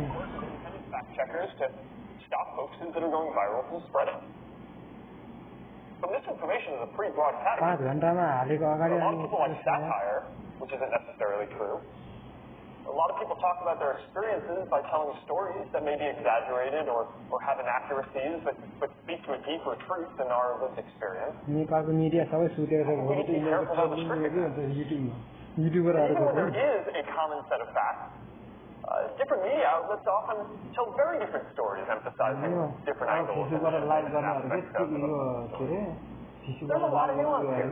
course, of independent fact checkers to stop hoaxes that are going viral from spreading. But misinformation is a pretty broad category. A lot of people like satire, which isn't necessarily true. A lot of people talk about their experiences by telling stories that may be exaggerated or have inaccuracies, but speak to a deeper truth than our lived experience. We need to be careful about restricting that. Even when there is a common set of facts, different media outlets often tell very different stories, emphasizing different angles and aspects of the There's a lot of nuance here.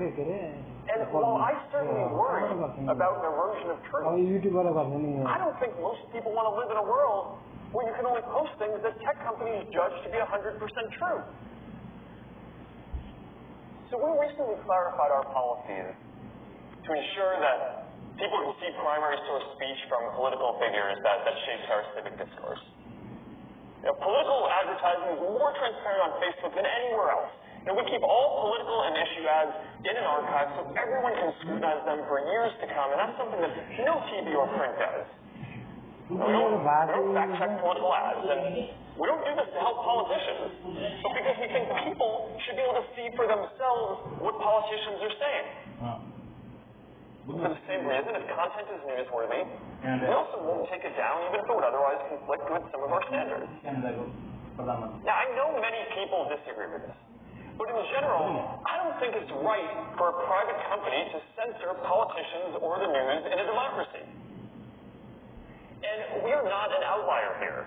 And while I certainly worry about an erosion of truth, I don't think most people want to live in a world where you can only post things that tech companies judge to be 100% true. So we recently clarified our policies to ensure that people receive primary source speech from political figures that shapes our civic discourse. Political advertising is more transparent on Facebook than anywhere else. We keep all political and issue ads in an archive so everyone can scrutinize them for years to come, and that's something that no TV or print does. We don't fact-check political ads, and we don't do this to help politicians, but because we think people should be able to see for themselves what politicians are saying. For the same reason, if content is newsworthy, we also won't take it down even if it would otherwise conflict with some of our standards. Now, I know many people disagree with this, but in general, I don't think it's right for a private company to censor politicians or the news in a democracy. And we are not an outlier here.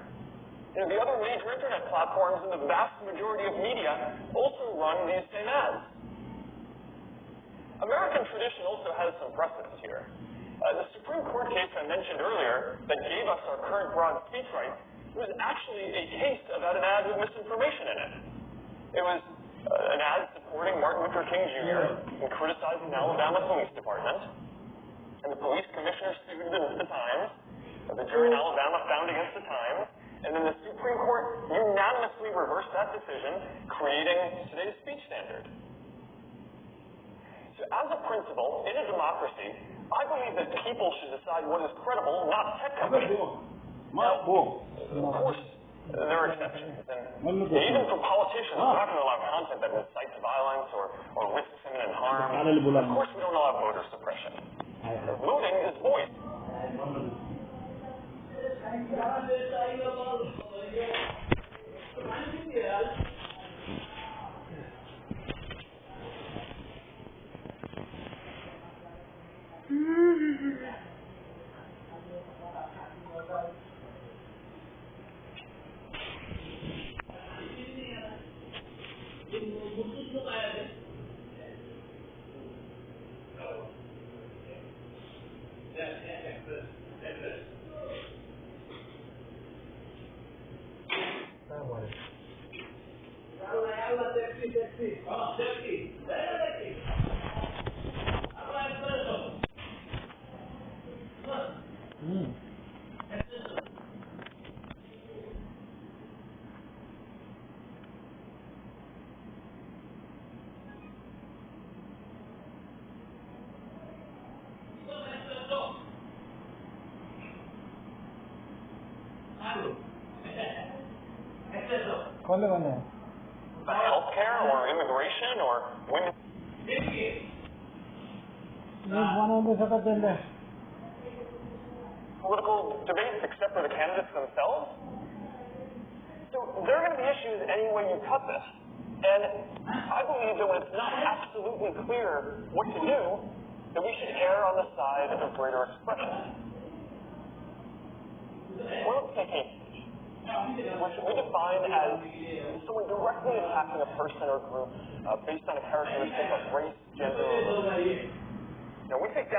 The other major internet platforms and the vast majority of media also run these same ads. American tradition also has some precedents here. The Supreme Court case I mentioned earlier that gave us our current broad speech rights was actually a case about an ad with misinformation in it. It was an ad supporting Martin Luther King Jr. and criticizing the Alabama Police Department, and the police commissioner sued the Times. The jury in Alabama found against the Times, and then the Supreme Court unanimously reversed that decision, creating today's speech standard. So as a principle, in a democracy, I believe that people should decide what is credible, not tech companies. Now, of course, there are exceptions. And even for politicians, we're not going to allow content that incites violence or risks imminent harm. Of course, we don't allow voter suppression. Voting is voice. Healthcare or immigration or women. Political debates except for the candidates themselves. So there are going to be issues any way you cut this. And I believe that when it's not absolutely clear what to do, that we should err on the side of greater expression. Well, let's take hate speech, which we define as someone directly attacking a person or group based on a characteristic of race, gender, or religion. Now, we think